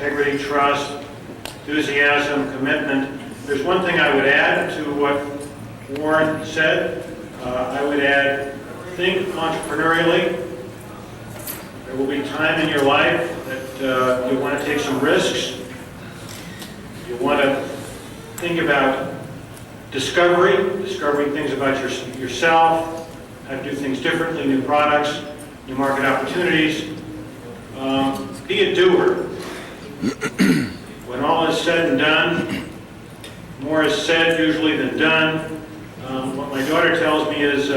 integrity, trust, enthusiasm, commitment. There's one thing I would add to what Warren said. I would add, think entrepreneurially. There will be time in your life that you want to take some risks. You want to think about discovering things about yourself, how to do things differently, new products, new market opportunities. Be a doer. When all is said and done, more is said usually than done. What my daughter tells me is,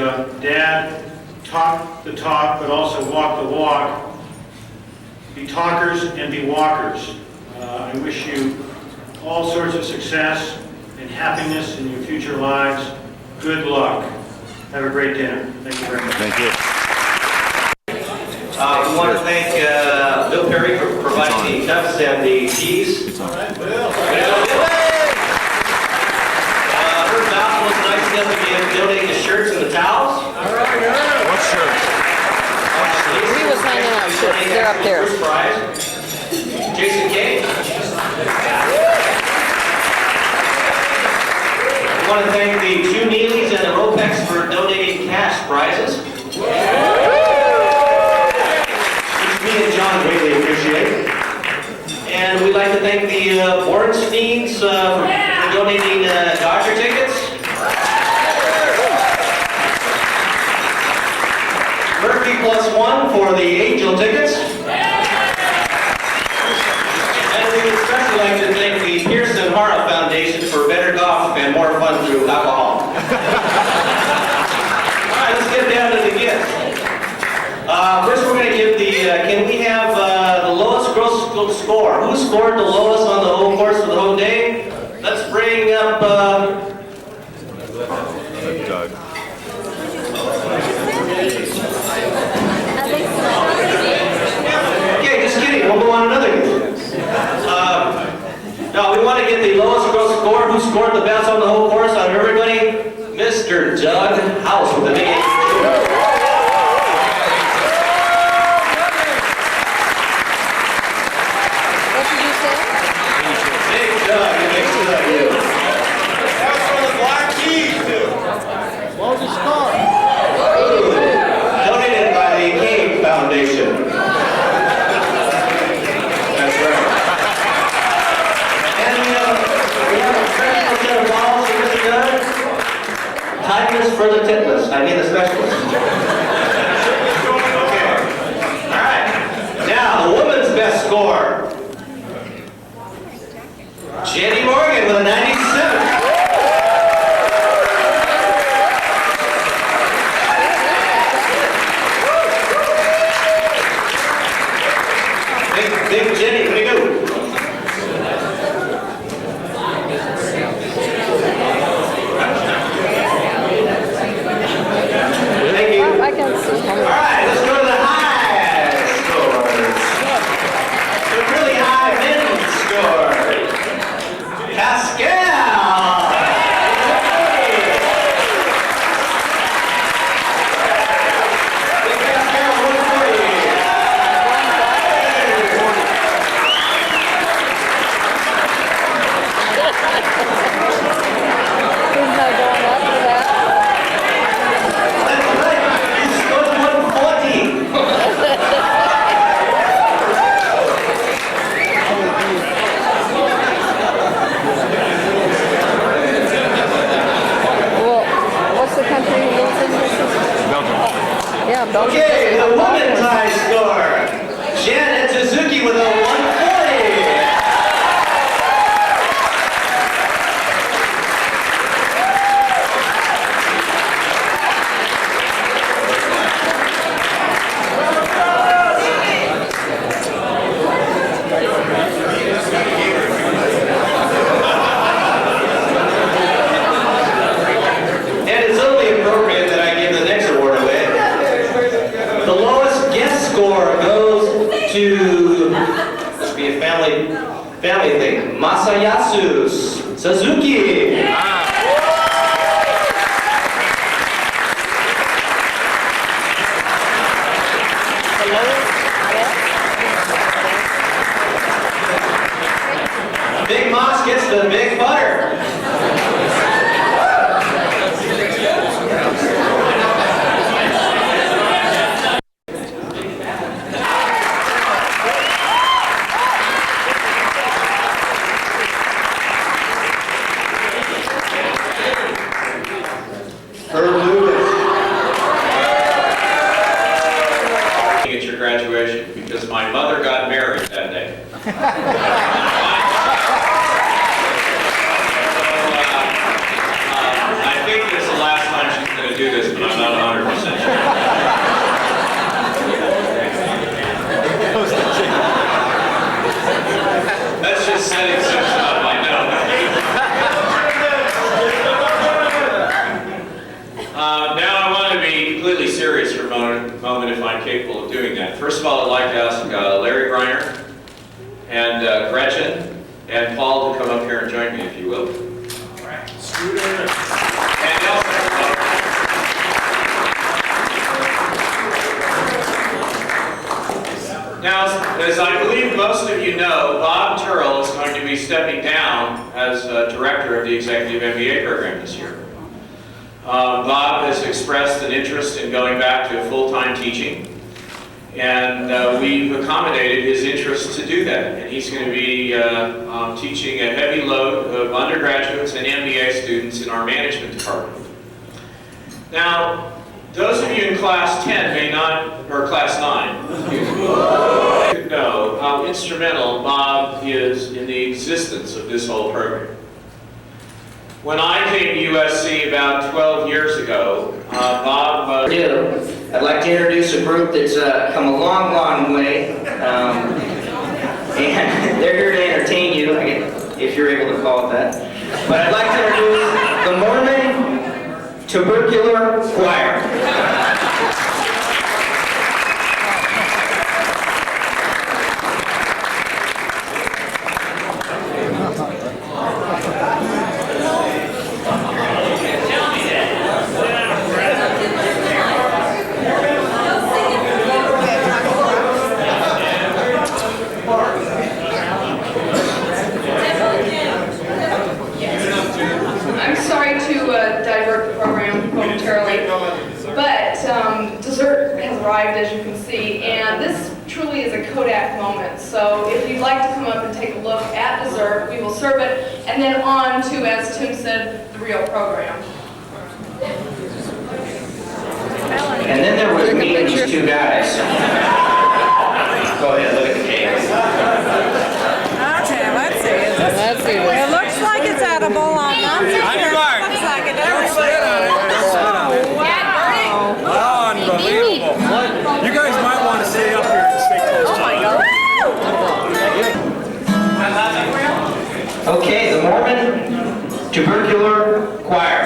Dad, talk the talk, but also walk the walk. Be talkers and be walkers. I wish you all sorts of success and happiness in your future lives. Good luck. Have a great dinner. Thank you very much. Thank you. We want to thank Bill Perry for providing the cups and the keys. All right, Bill. Her job was nice enough to donate the shirts and the towels. All right, good. What shirt? He was handing out shirts. They're up there. First prize, Jason Kane. We want to thank the Two Neelys and the Ropex for donating cash prizes. Which me and John greatly appreciate. And we'd like to thank the Bornsteins for donating Dodger tickets. Murphy +1 for the Angel tickets. And we would especially like to thank the Pearson Hara Foundation for better golf and more fun through alcohol. All right, let's get down to the gifts. First we're going to give the, can we have the lowest gross score? Who scored the lowest on the whole course for the whole day? Let's bring up, Doug. okay, just kidding, we'll go on another game. No, we want to get the lowest gross score. Who scored the best on the whole course out of everybody? Mr. Doug House with the big 82. What did you say? Big Doug, big Doug, you. That's for the Black Keys, too. What was the score? Donated by the Cave Foundation. That's right. And we have a special set of balls for Mr. Doug. Tightness for the titless. I mean the specialist. Okay. All right. Now, the woman's best score. Jenny Morgan with a 97. Big Jenny, way to go. Thank you. I can see All him. right, let's go to the high scores. The really high men's score. Pascal. Big Pascal, 140. He's not going up for that. That's right. You scored 140. Well, what's the country he lives in? Belgium. Yeah, Belgium. Okay, the women's high score. Janet Suzuki with a 140. And it's only appropriate that I give the next award away. The lowest guest score goes to, must be a family thing, Masayasu Suzuki. gets the big butter. At your graduation, because my mother got married that day. I think it's the last time she's going to do this, but I'm not 100% sure. That's just setting something up, I know. Now I want to be completely serious for a moment if I'm capable of doing that. First of all, I'd like to ask Larry Briner and Gretchen and Paul to come up here and join me, if you will. And Nelson. Now, as I believe most of you know, Bob Turrell is going to be stepping down as director of the Executive MBA program this year. Bob has expressed an interest in going back to full-time teaching, and we've accommodated his interest to do that. And he's going to be teaching a heavy load of undergraduates and MBA students in our management department. Now, those of you in class 10 may not, or class 9, could know how instrumental Bob is in the existence of this whole program. When I came to USC about 12 years ago, Bob... I'd like to introduce a group that's come a long, long way. And they're here to entertain you, if you're able to call it that. But I'd like to introduce the Mormon Tubercular Choir. Dessert has arrived, as you can see, and this truly is a Kodak moment. So if you'd like to come up and take a look at dessert, we will serve it, and then on to, as Tim said, the real program. And then there was me and these two guys. Go ahead, look at the cake. Okay, let's see. Let's see It this. looks like it's edible. I'm not too sure. Looks like it does. Spit on it. Oh, wow. Oh, unbelievable. You guys might want to stay up here and stay close. Oh, my God. Okay, the Mormon Tubercular Choir.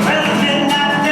Well, midnight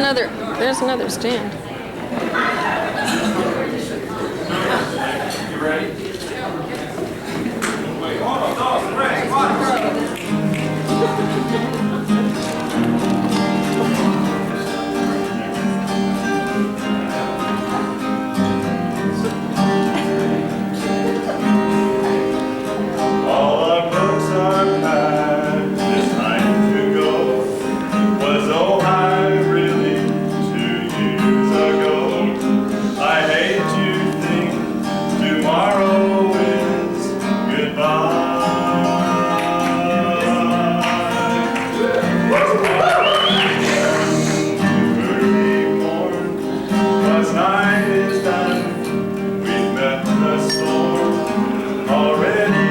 another stand. You ready? Wait, hold on, Dawson, ready, watch. All our books are packed, it's time to go. Was Ohio really 2 years ago? I hate to think tomorrow is goodbye. Early morn, 'cause night is done, we've met the storm already.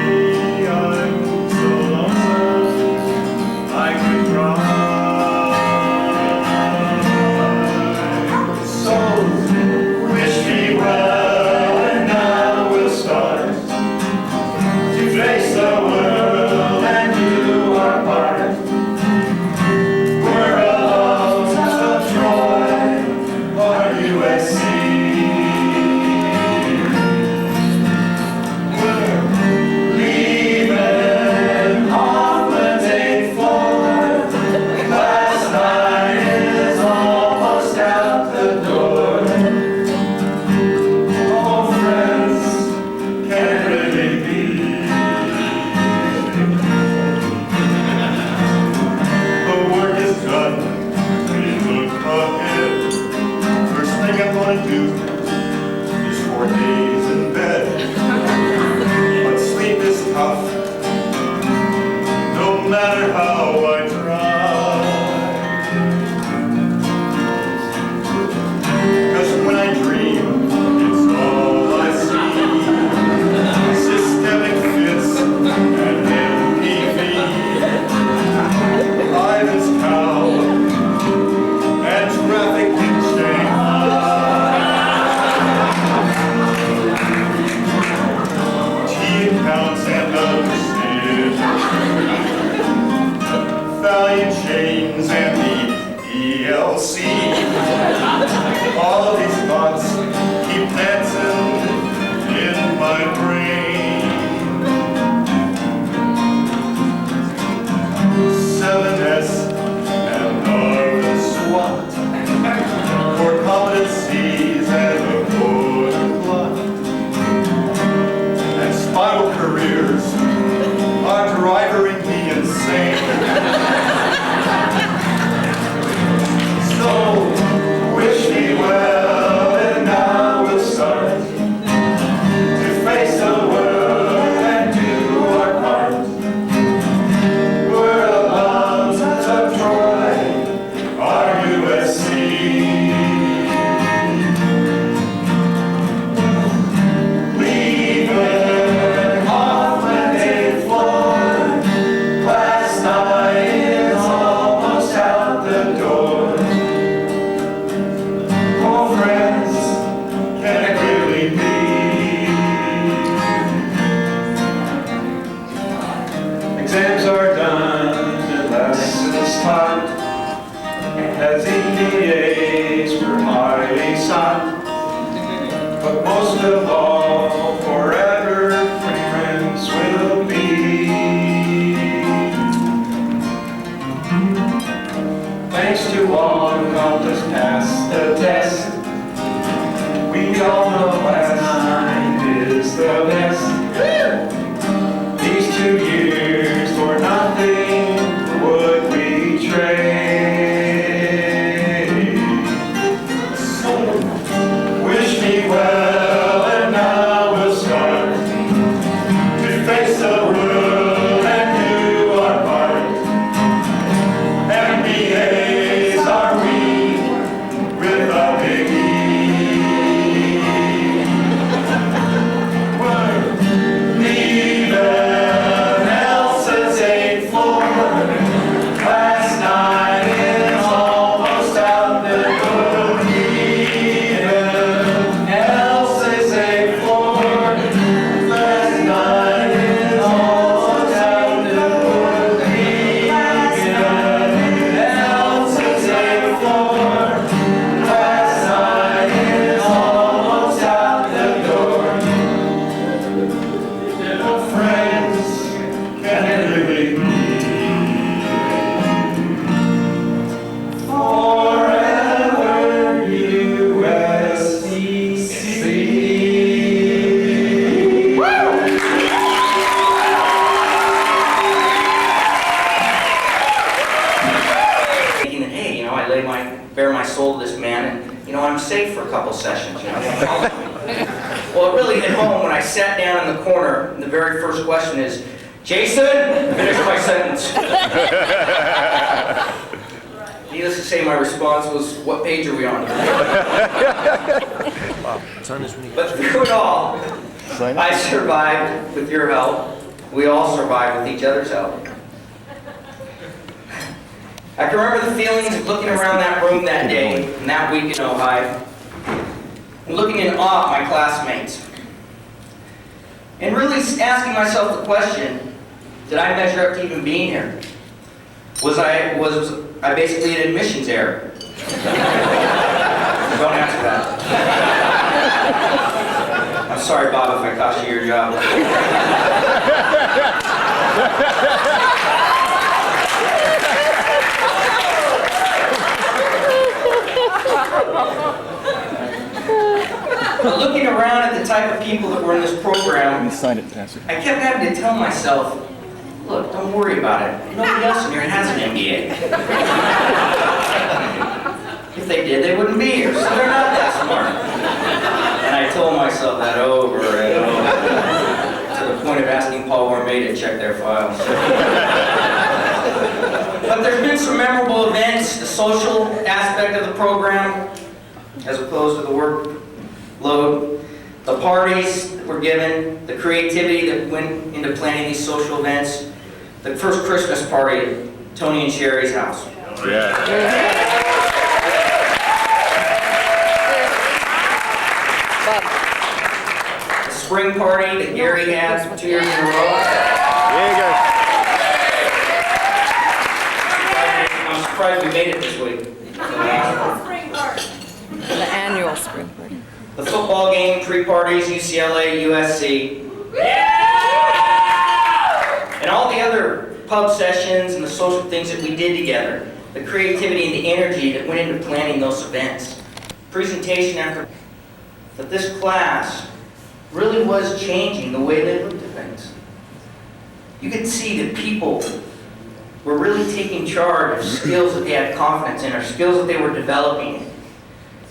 I'm so lonesome, I could cry. So wish me well, and now we'll start to face the world and do our part. We're alone of Troy or USC. We're leaving on the day floor. Last night is almost out the door. Oh, friends, can it really be? The work is done, we look ahead. First thing I want to do is 4 days in bed. But sleep is tough, no matter how I try. 'Cause when I dream, it's all I see. Systemic fits and MPV. Ivan's cow and traffic in Shanghai. Tea accounts and other decisions. Value chains and the ELC. All of these thoughts keep dancing in my brain. 7S and Marvin SWAT for competencies and a voter plot. And spiral careers are driving me insane. So wish me well, and now we'll start to face the world and do our part. We're alums of Troy, our USC. Leaving off the day floor. Last night is almost out the door. Oh, friends, can it really be? Exams are done and lessons taught. As EPAs we're highly sought. But most of all, forever friends will be. Thanks to all who helped us pass the test. We all know last night is the best. These 2 years for nothing would we trade. So wish me well, and now we'll start to face the world and do our part. MBAs are we with a big E. We're bare my soul to this man, and I'm safe for a couple sessions. Well, really hit home when I sat down in the corner, and the very first question is, Jason, finish my sentence. Needless to say, my response was, what page are we on? But through it all, I survived with your help. We all survived with each other's help. I can remember the feelings of looking around that room that day, and that week in Ojai, and looking in awe at my classmates. And really asking myself the question, did I measure up to even being here? Was I basically an admissions error? Don't answer that. I'm sorry, Bob, if I cost you your job. But looking around at the type of people that were in this program, I kept having to tell myself, look, don't worry about it. Nobody else in here has an MBA. If they did, they wouldn't be here, so they're not that smart. And I told myself that over and over, to the point of asking Paul Warmay to check their files. But there's been some memorable events, the social aspect of the program, as opposed to the workload, the parties that were given, the creativity that went into planning these social events, the first Christmas party at Tony and Sherry's house. Yeah. The spring party that Gary had 2 years in a row. I'm surprised we made it this week. The annual spring party. The football game, tree parties, UCLA, USC. And all the other pub sessions and the social things that we did together. The creativity and the energy that went into planning those events. Presentation after that this class really was changing the way they looked at things. You could see that people were really taking charge of skills that they had confidence in or skills that they were developing.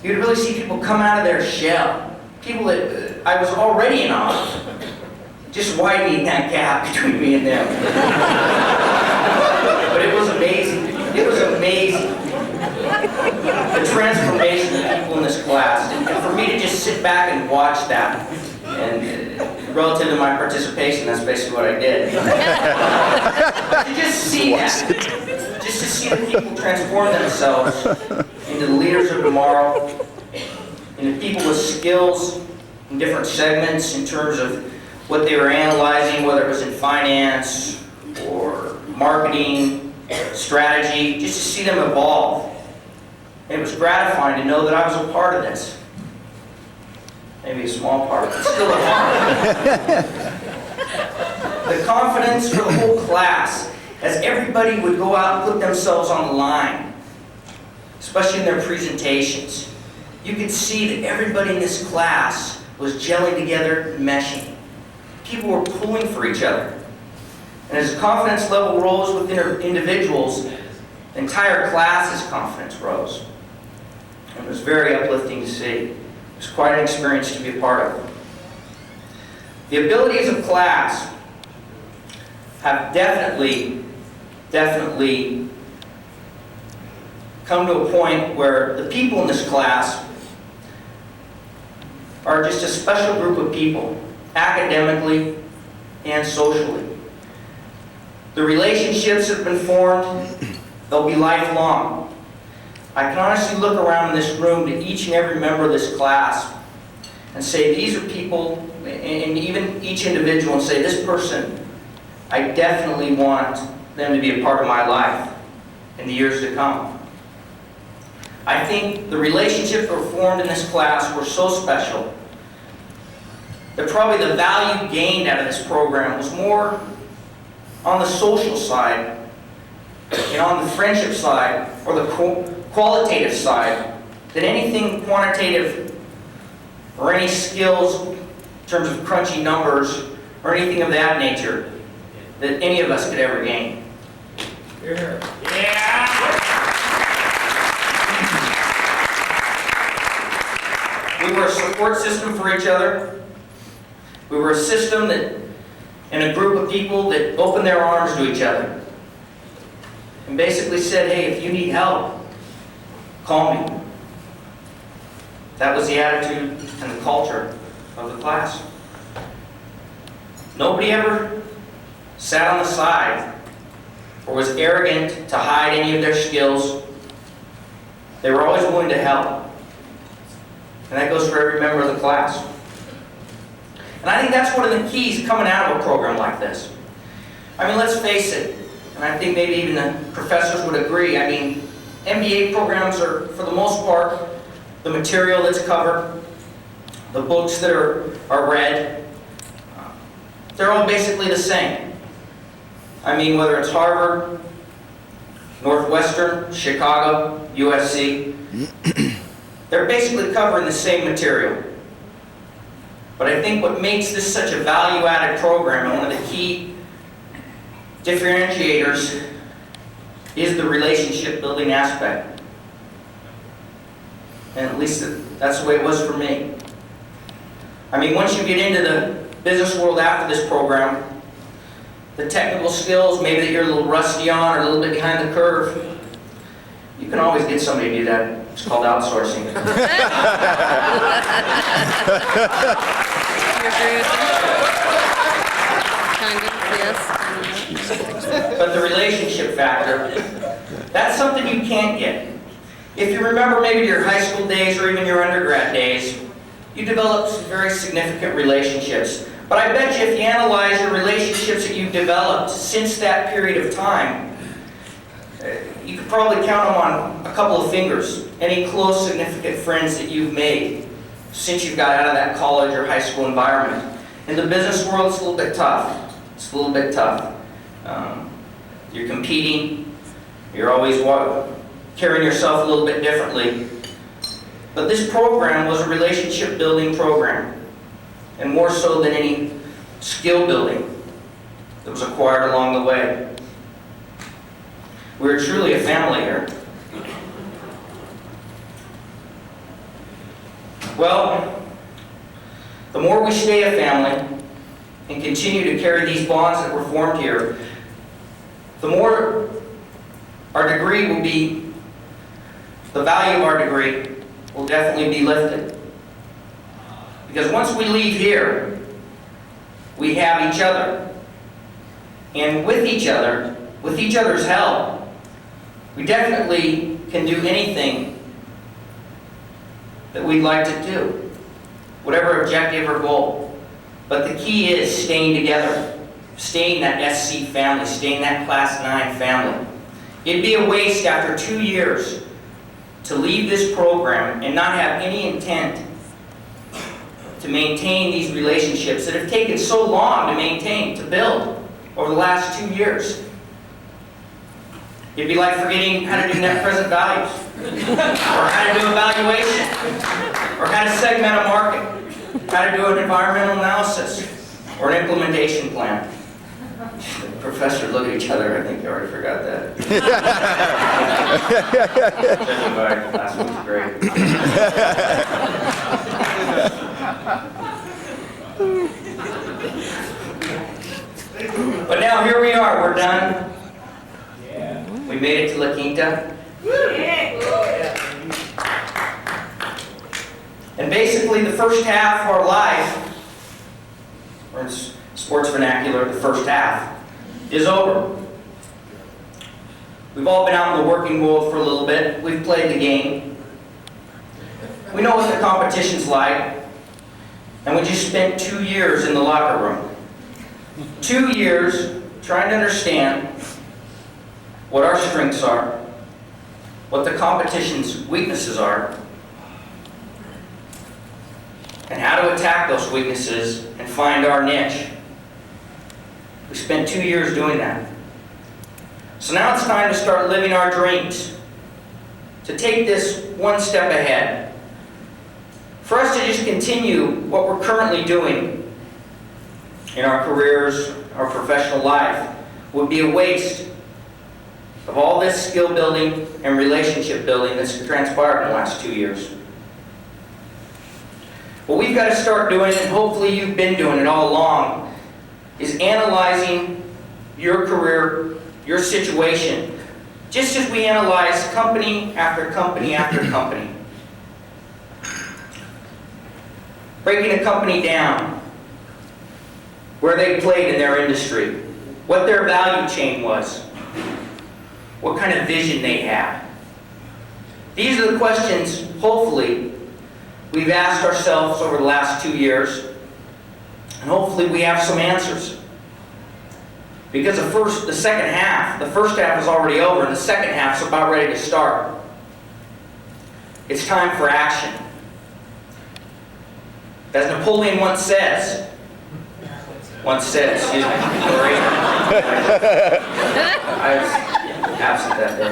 You could really see people come out of their shell. People that I was already in awe of. Just widening that gap between me and them. But it was amazing. It was amazing. The transformation of people in this class. And for me to just sit back and watch that, and relative to my participation, that's basically what I did. To just see that. Just to see the people transform themselves into the leaders of tomorrow, into people with skills in different segments in terms of what they were analyzing, whether it was in finance or marketing, strategy, just to see them evolve. And it was gratifying to know that I was a part of this. Maybe a small part, but still a part. The confidence for the whole class, as everybody would go out and put themselves on the line, especially in their presentations. You could see that everybody in this class was gelling together and meshing. People were pulling for each other. And as the confidence level rose within individuals, the entire class's confidence rose. And it was very uplifting to see. It was quite an experience to be a part of. The abilities of class have definitely come to a point where the people in this class are just a special group of people, academically and socially. The relationships that have been formed, they'll be lifelong. I can honestly look around in this room to each and every member of this class and say, these are people, and even each individual, and say, this person, I definitely want them to be a part of my life in the years to come. I think the relationships that were formed in this class were so special that probably the value gained out of this program was more on the social side and on the friendship side or the qualitative side than anything quantitative or any skills in terms of crunching numbers or anything of that nature that any of us could ever gain. Yeah. support system for each other. We were a system that, and a group of people that opened their arms to each other and basically said, hey, if you need help, call me. That was the attitude and the culture of the class. Nobody ever sat on the side or was arrogant to hide any of their skills. They were always willing to help. And that goes for every member of the class. And I think that's one of the keys coming out of a program like this. I mean, let's face it, and I think maybe even the professors would agree, I mean, MBA programs are, for the most part, the material that's covered, the books that are read, they're all basically the same. I mean, whether it's Harvard, Northwestern, Chicago, USC, they're basically covering the same material. But I think what makes this such a value-added program, and one of the key differentiators, is the relationship-building aspect. And at least that's the way it was for me. I mean, once you get into the business world after this program, the technical skills, maybe that you're a little rusty on or a little bit behind the curve, you can always get somebody to do that. It's called outsourcing. You agree with that? Kind of, yes. But the relationship factor, that's something you can't get. If you remember maybe your high school days or even your undergrad days, you developed some very significant relationships. But I bet you if you analyze your relationships that you've developed since that period of time, you could probably count them on a couple of fingers, any close, significant friends that you've made since you got out of that college or high school environment. In the business world, it's a little bit tough. It's a little bit tough. You're competing. You're always carrying yourself a little bit differently. But this program was a relationship-building program, and more so than any skill building that was acquired along the way. We're truly a family here. Well, the more we stay a family and continue to carry these bonds that were formed here, the more our degree will be, the value of our degree will definitely be lifted. Because once we leave here, we have each other. And with each other, with each other's help, we definitely can do anything that we'd like to do, whatever objective or goal. But the key is staying together, staying that SC family, staying that Class 9 family. It'd be a waste after 2 years to leave this program and not have any intent to maintain these relationships that have taken so long to maintain, to build over the last 2 years. It'd be like forgetting how to do net present values, or how to do evaluation, or how to segment a market, how to do an environmental analysis, or an implementation plan. The professors look at each other, I think you already forgot that. Last week's great. But now here we are, we're done. We made it to La Quinta. And basically the first half of our life, or in sports vernacular, the first half, is over. We've all been out in the working world for a little bit. We've played the game. We know what the competition's like. And we just spent 2 years in the locker room. 2 years trying to understand what our strengths are, what the competition's weaknesses are, and how to attack those weaknesses and find our niche. We spent 2 years doing that. So now it's time to start living our dreams, to take this one step ahead. For us to just continue what we're currently doing in our careers, our professional life, would be a waste of all this skill building and relationship building that's transpired in the last 2 years. What we've got to start doing, and hopefully you've been doing it all along, is analyzing your career, your situation, just as we analyze company after company after company. Breaking a company down, where they played in their industry, what their value chain was, what kind of vision they had. These are the questions, hopefully, we've asked ourselves over the last 2 years, and hopefully we have some answers. Because the first half is already over, and the second half is about ready to start. It's time for action. As Napoleon once said, excuse me, sorry. I was absent that day.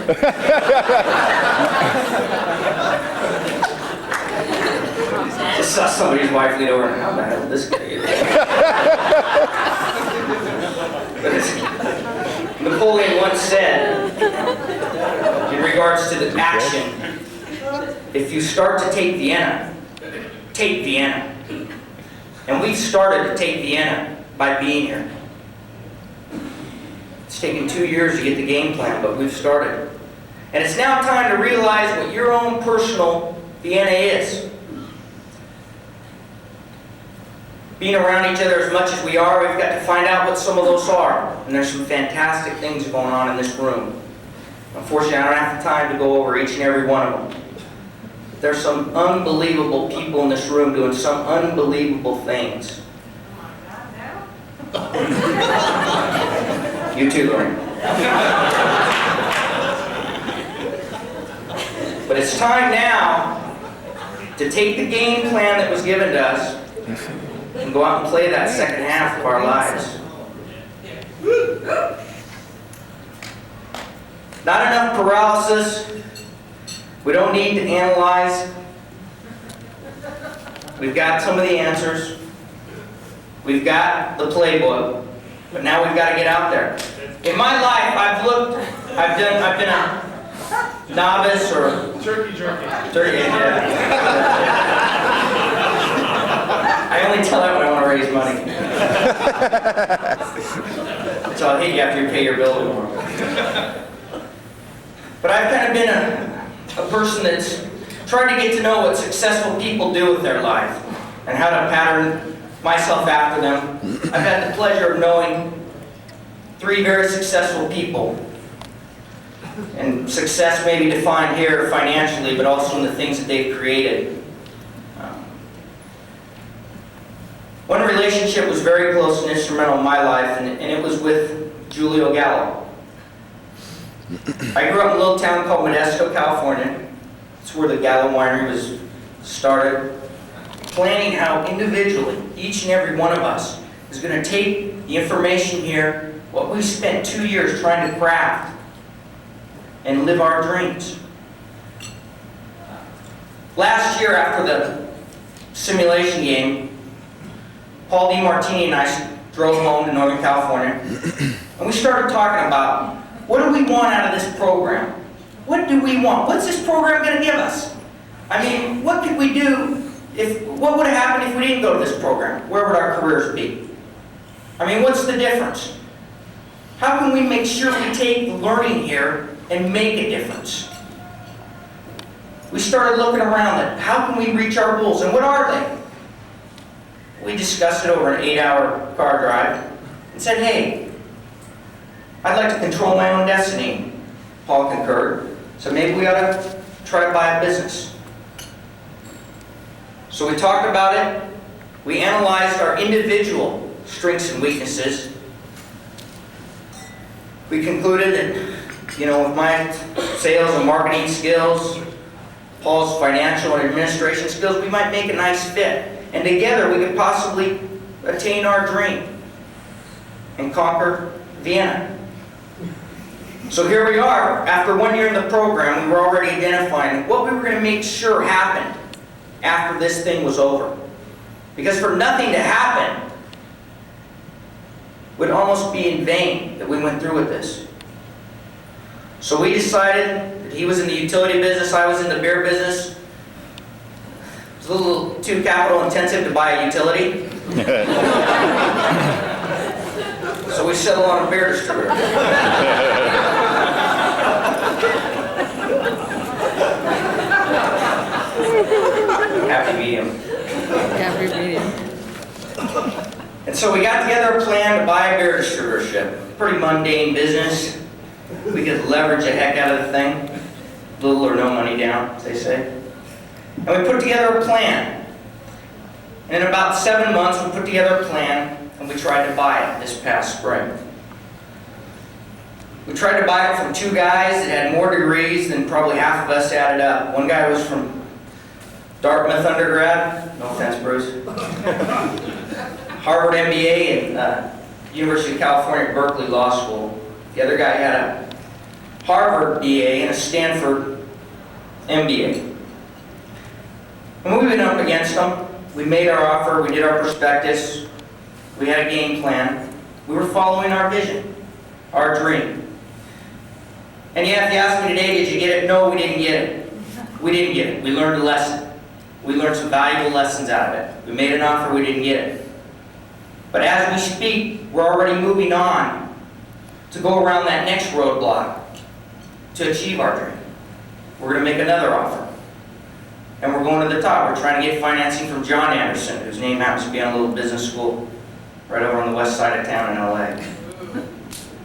Just saw somebody's wife lean over and how the hell did this guy get here? Napoleon once said, in regards to the action, if you start to take Vienna, take Vienna. And we've started to take Vienna by being here. It's taken 2 years to get the game plan, but we've started. And it's now time to realize what your own personal Vienna is. Being around each other as much as we are, we've got to find out what some of those are. And there's some fantastic things going on in this room. Unfortunately, I don't have the time to go over each and every one of them. There's some unbelievable people in this room doing some unbelievable things. You too, Lorraine. But it's time now to take the game plan that was given to us and go out and play that second half of our lives. Not enough paralysis. We don't need to analyze. We've got some of the answers. We've got the playbook. But now we've got to get out there. In my life, I've been a novice or... Turkey, yeah. I only tell that when I want to raise money. So I'll hit you after you pay your bill tomorrow. But I've kind of been a person that's tried to get to know what successful people do with their life and how to pattern myself after them. I've had the pleasure of knowing 3 very successful people. And success may be defined here financially, but also in the things that they've created. One relationship was very close and instrumental in my life, and it was with Julio Gallo. I grew up in a little town called Modesto, California. It's where the Gallo winery was started. Planning how individually, each and every one of us is going to take the information here, what we spent 2 years trying to craft, and live our dreams. Last year, after the simulation game, Paul DiMartini and I drove home to Northern California, and we started talking about, what do we want out of this program? What do we want? What's this program going to give us? I mean, what could we do what would have happened if we didn't go to this program? Where would our careers be? I mean, what's the difference? How can we make sure we take the learning here and make a difference? We started looking around at how can we reach our goals, and what are they? We discussed it over an 8-hour car drive and said, hey, I'd like to control my own destiny. Paul concurred. So maybe we ought to try to buy a business. So we talked about it. We analyzed our individual strengths and weaknesses. We concluded that, with my sales and marketing skills, Paul's financial and administration skills, we might make a nice fit. And together we could possibly attain our dream and conquer Vienna. So here we are. After 1 year in the program, we were already identifying what we were going to make sure happened after this thing was over. Because for nothing to happen would almost be in vain that we went through with this. So we decided that he was in the utility business, I was in the beer business. It was a little too capital intensive to buy a utility. So we settle on a beer distributor. Happy medium. Happy medium. And so we got together a plan to buy a beer distributorship. Pretty mundane business. We could leverage the heck out of the thing. Little or no money down, as they say. And we put together a plan. And in about 7 months, we put together a plan, and we tried to buy it this past spring. We tried to buy it from 2 guys that had more degrees than probably half of us added up. One guy was from Dartmouth undergrad. No offense, Bruce. Harvard MBA and University of California, Berkeley Law School. The other guy had a Harvard BA and a Stanford MBA. And we went up against them. We made our offer, we did our prospectus, we had a game plan. We were following our vision, our dream. And yeah, if you ask me today, did you get it? No, we didn't get it. We didn't get it. We learned a lesson. We learned some valuable lessons out of it. We made an offer, we didn't get it. But as we speak, we're already moving on to go around that next roadblock to achieve our dream. We're going to make another offer. And we're going to the top. We're trying to get financing from John Anderson, whose name happens to be on a little business school right over on the west side of town in LA.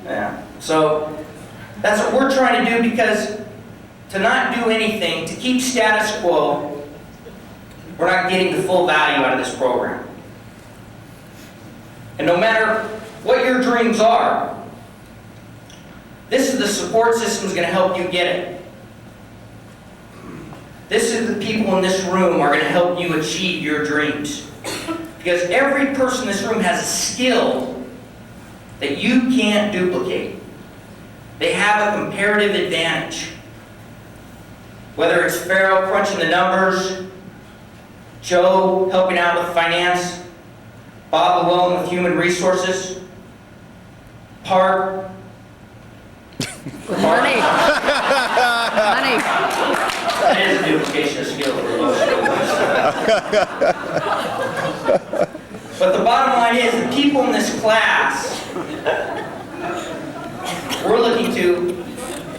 Yeah. So that's what we're trying to do, because to not do anything, to keep status quo, we're not getting the full value out of this program. And no matter what your dreams are, this is the support system that's going to help you get it. This is the people in this room are going to help you achieve your dreams. Because every person in this room has a skill that you can't duplicate. They have a comparative advantage. Whether it's Pharaoh crunching the numbers, Joe helping out with finance, Bob Llewellyn with human resources, Park. Money. Money. That is a duplication of skill for most of. But the bottom line is, the people in this class, we're looking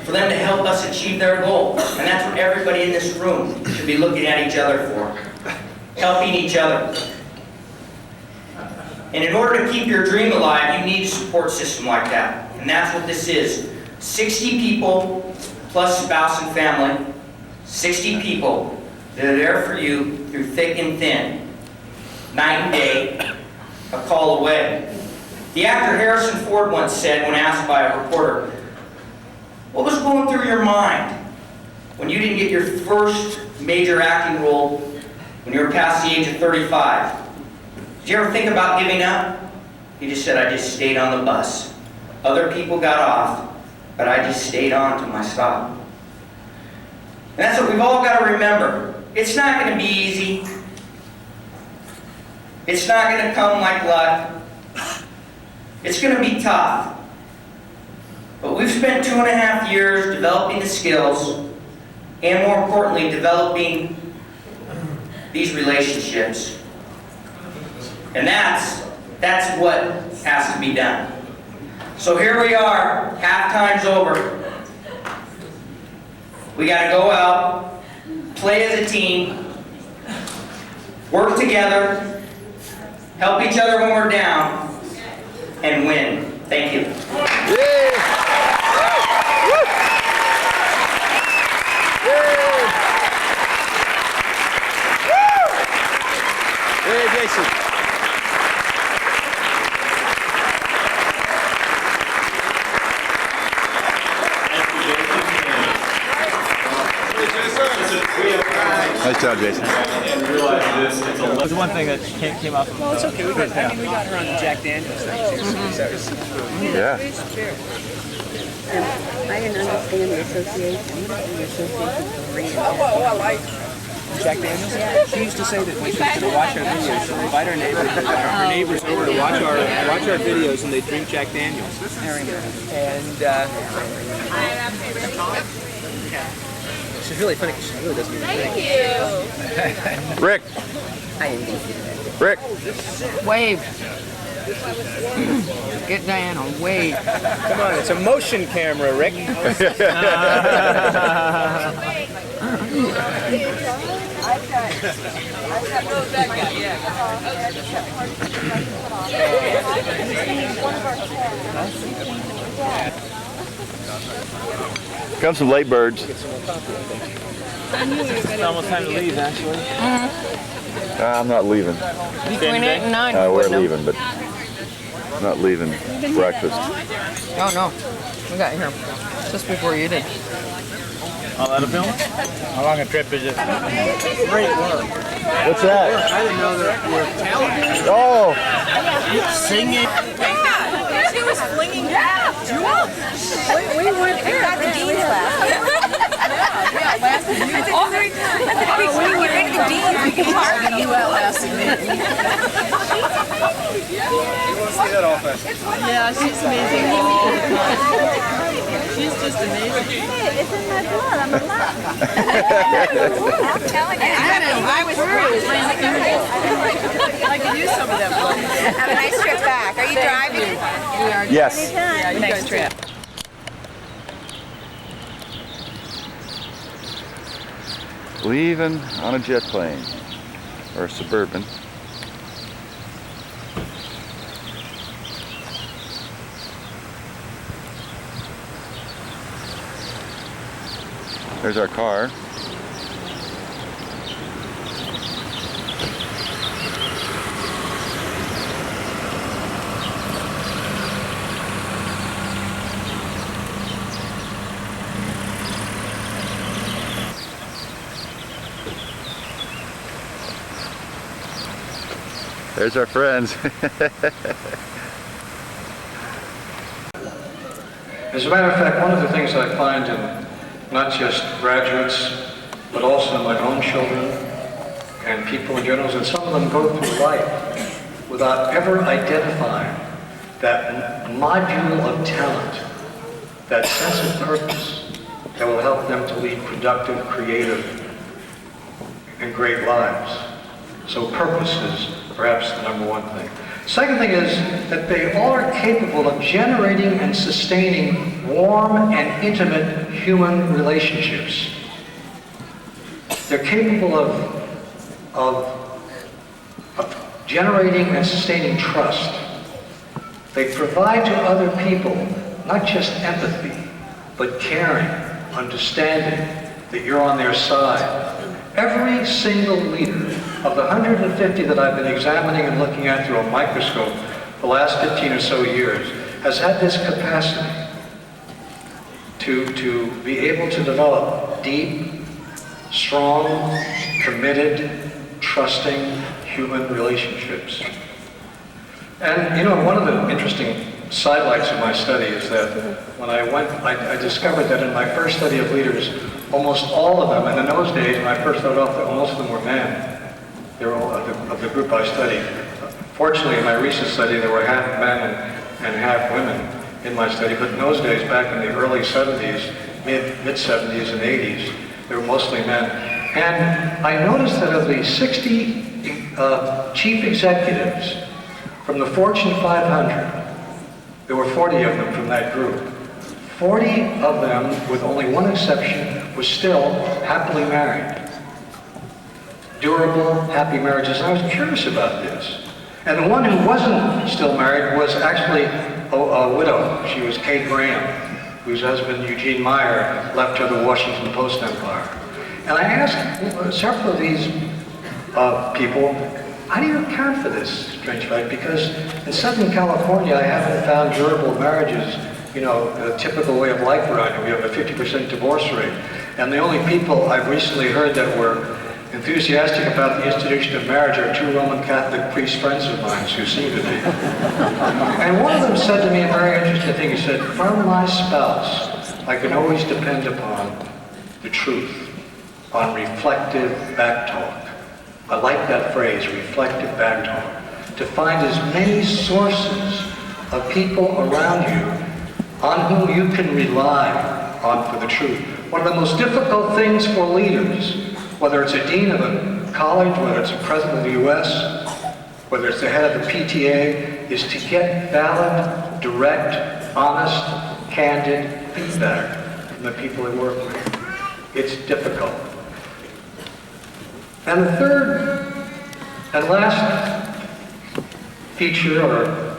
for them to help us achieve their goals. And that's what everybody in this room should be looking at each other for. Helping each other. And in order to keep your dream alive, you need a support system like that. And that's what this is. 60 people plus spouse and family. 60 people that are there for you through thick and thin. Night and day, a call away. The actor Harrison Ford once said, when asked by a reporter, what was going through your mind when you didn't get your first major acting role when you were past the age of 35? Did you ever think about giving up? He just said, I just stayed on the bus. Other people got off, but I just stayed on to my stop. And that's what we've all got to remember. It's not going to be easy. It's not going to come like luck. It's going to be tough. But we've spent 2.5 years developing the skills, and more importantly, developing these relationships. And that's what has to be done. So here we are, halftime's over. We got to go out, play as a team, work together, help each other when we're down, and win. Thank you. Hey, Jason. Nice job, Jason. And realize this, it's a There's one thing that came out from. Well, it's okay. We got her on the Jack Daniels thing too. Yeah. I didn't understand the association. What is the association for reading? Jack Daniels? She used to say that when she was going to watch our videos, she'd invite her neighbors over to watch our videos, and they'd drink Jack Daniels. And so really funny because she really doesn't even think. Rick. Rick. Wave. Get Diana, wave. Come on, it's a motion camera, Rick. Come some late birds. It's almost time to leave, actually. I'm not leaving. Between 8 and 9. We're leaving, but not leaving breakfast. Oh, no. We got here just before you did. All out of film? How long a trip is it? Great work. What's that? I didn't know that you were talented. Oh! Singing. Yeah, she was flinging jewels. We went there. We got the Dean's last. All 3 times. I said, we went to the Dean's. We can party. You outlasted me. See that all fast. Yeah, she's amazing. She's just amazing. It's in my blood. I'm alive. I'm telling you. I was bruised. I could use some of that blood. Have a nice trip back. Are you driving? We are. Yes. Yeah, you nice trip. Leaving on a jet plane or a Suburban. There's our car. There's our friends. As a matter of fact, one of the things I find in not just graduates, but also in my own children and people in general, is that some of them go through life without ever identifying that module of talent, that sense of purpose that will help them to lead productive, creative, and great lives. So purpose is perhaps the number one thing. Second thing is that they all are capable of generating and sustaining warm and intimate human relationships. They're capable of generating and sustaining trust. They provide to other people not just empathy, but caring, understanding that you're on their side. Every single leader of the 150 that I've been examining and looking at through a microscope the last 15 or so years has had this capacity to be able to develop deep, strong, committed, trusting human relationships. And you know, one of the interesting sidelights of my study is that when I discovered that in my first study of leaders, almost all of them, and in those days when I first started off, most of them were men. They were all of the group I studied. Fortunately, in my recent study, there were half men and half women in my study, but in those days, back in the early 70s, mid-70s and 80s, they were mostly men. And I noticed that of the 60 chief executives from the Fortune 500, there were 40 of them from that group. 40 of them, with only one exception, were still happily married. Durable, happy marriages. And I was curious about this. And the one who wasn't still married was actually a widow. She was Kate Graham, whose husband, Eugene Meyer, left her the Washington Post empire. And I asked several of these people, how do you account for this strange fact? Because in Southern California, I haven't found durable marriages, you know, the typical way of life around here. We have a 50% divorce rate. And the only people I've recently heard that were enthusiastic about the institution of marriage are 2 Roman Catholic priest friends of mine who seem to be. And one of them said to me a very interesting thing. He said, from my spouse, I can always depend upon the truth, on reflective back talk. I like that phrase, reflective back talk. To find as many sources of people around you on whom you can rely on for the truth. One of the most difficult things for leaders, whether it's a dean of a college, whether it's a president of the U.S., whether it's the head of the PTA, is to get valid, direct, honest, candid feedback from the people they work with. It's difficult. And the third and last feature or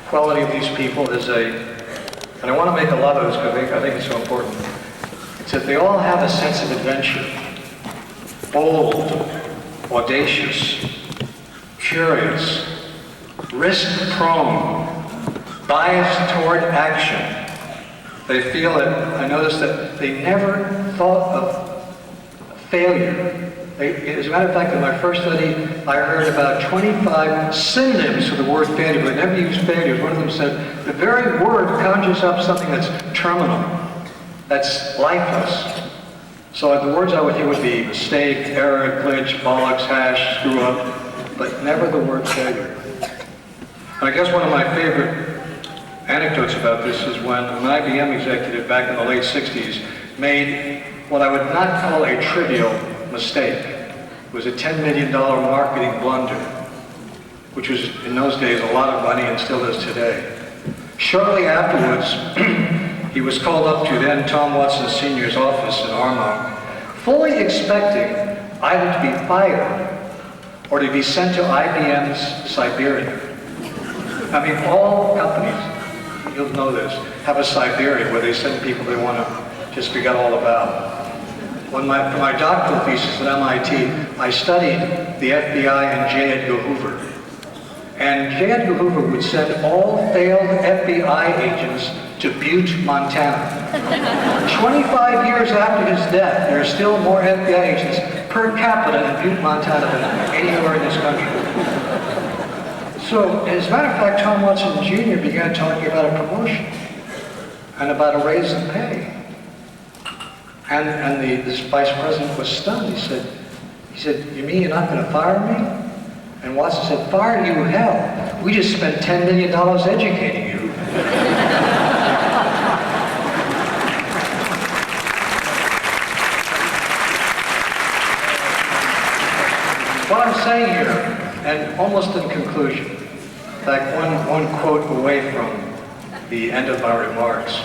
quality of these people is and I want to make a lot of this because I think it's so important, it's that they all have a sense of adventure. Bold, audacious, curious, risk-prone, biased toward action. They feel that, I noticed that they never thought of failure. As a matter of fact, in my first study, I heard about 25 synonyms for the word failure, but I never used failure. One of them said, the very word conjures up something that's terminal, that's lifeless. So the words I would hear would be mistake, error, glitch, bollocks, hash, screw up, but never the word failure. And I guess one of my favorite anecdotes about this is when an IBM executive back in the late 60s made what I would not call a trivial mistake. It was a $10 million marketing blunder, which was in those days a lot of money and still is today. Shortly afterwards, he was called up to then Tom Watson Sr.'s office in Armonk, fully expecting either to be fired or to be sent to IBM's Siberia. I mean, all companies, you'll know this, have a Siberia where they send people they want to just forget all about. For my doctoral thesis at MIT, I studied the FBI and J. Edgar Hoover. And J. Edgar Hoover would send all failed FBI agents to Butte, Montana. 25 years after his death, there are still more FBI agents per capita in Butte, Montana than anywhere in this country. So, as a matter of fact, Tom Watson Jr. began talking about a promotion and about a raise in pay. And this vice president was stunned. He said, you mean you're not going to fire me? And Watson said, fire you hell. We just spent $10 million educating you. What I'm saying here, and almost in conclusion, in fact, one quote away from the end of my remarks,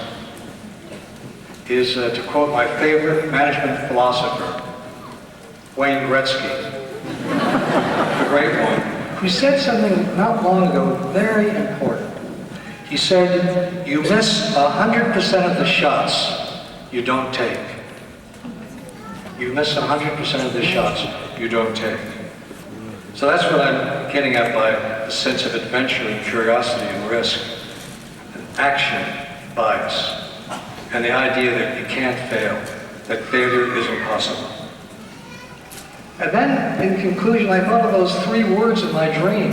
is to quote my favorite management philosopher, Wayne Gretzky, the great one, who said something not long ago very important. He said, you miss 100% of the shots you don't take. You miss 100% of the shots you don't take. So that's what I'm getting at by the sense of adventure and curiosity and risk, and action bias, and the idea that you can't fail, that failure is impossible. And then, in conclusion, I thought of those 3 words in my dream.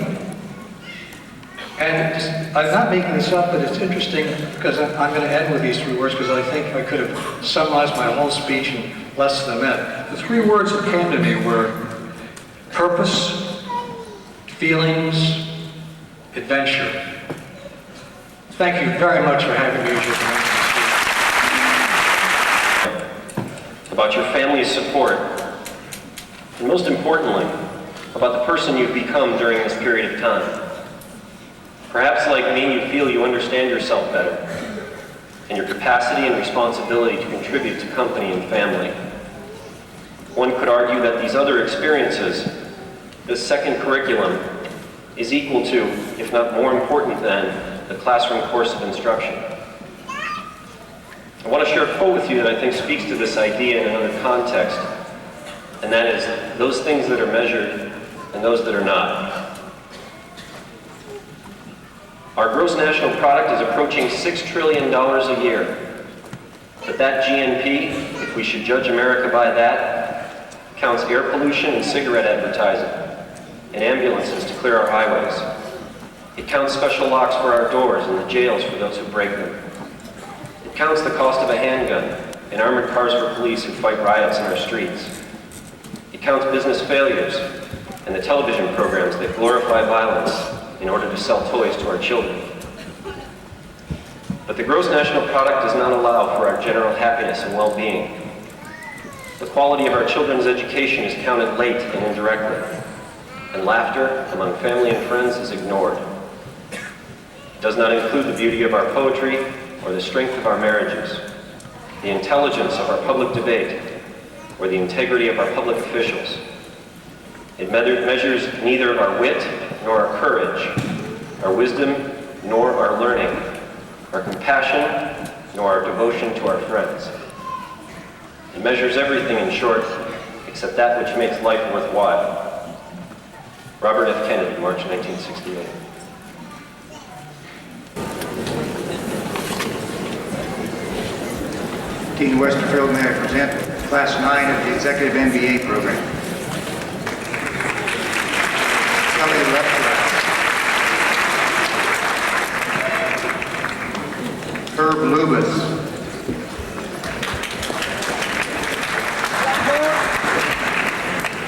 And I'm not making this up, but it's interesting because I'm going to end with these 3 words because I think I could have summarized my whole speech in less than a minute. The 3 words that came to me were purpose, feelings, adventure. Thank you very much for having me as your friend. About your family's support, and most importantly, about the person you've become during this period of time. Perhaps like me, you feel you understand yourself better, and your capacity and responsibility to contribute to company and family. One could argue that these other experiences, this second curriculum, is equal to, if not more important than, the classroom course of instruction. I want to share a quote with you that I think speaks to this idea in another context, and that is, those things that are measured and those that are not. Our gross national product is approaching $6 trillion a year, but that GNP, if we should judge America by that, counts air pollution and cigarette advertising, and ambulances to clear our highways. It counts special locks for our doors and the jails for those who break them. It counts the cost of a handgun and armored cars for police who fight riots in our streets. It counts business failures and the television programs that glorify violence in order to sell toys to our children. But the gross national product does not allow for our general happiness and well-being. The quality of our children's education is counted late and indirectly, and laughter among family and friends is ignored. It does not include the beauty of our poetry or the strength of our marriages, the intelligence of our public debate, or the integrity of our public officials. It measures neither our wit nor our courage, our wisdom nor our learning, our compassion nor our devotion to our friends. It measures everything, in short, except that which makes life worthwhile. Robert F. Kennedy, March 1968. Dean Westerfield, may I present Class 9 of the Executive MBA program. Kelly Leptra. Herb Lubas.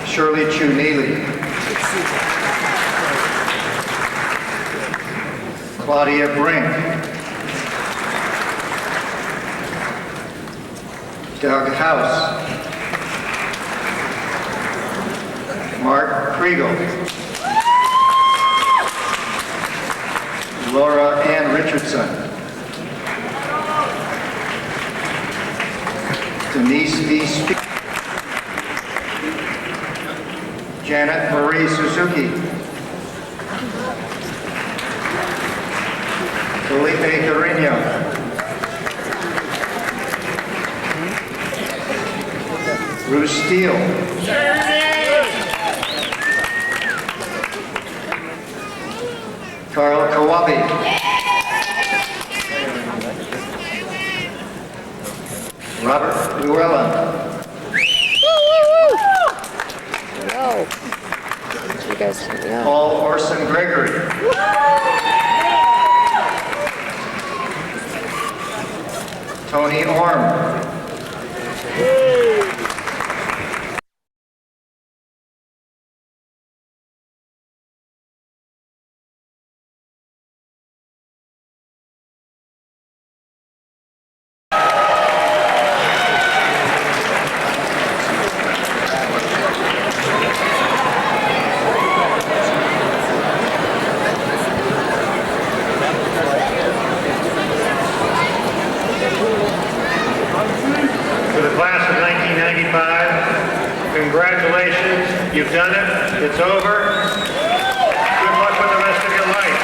Shirley Chu Neely. Claudia Brink. Doug House. Mark Kriegel. Laura Ann Richardson. Denise V. Speak. Janet Marie Suzuki. Felipe Carino. Bruce Steele. Carl Kawabi. Robert Llewellyn. No. You guys, yeah. Paul Orson Gregory. Tony Orm. For the class of 1995, congratulations, you've done it, it's over. Good luck with the rest of your life.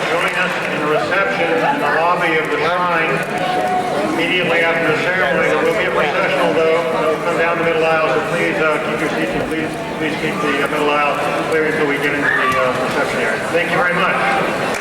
Join us in the reception in the lobby of the shrine immediately after the ceremony. There will be a processional, though. It'll come down the middle aisle, so please keep your seats and please keep the middle aisle clear until we get into the reception area. Thank you very much.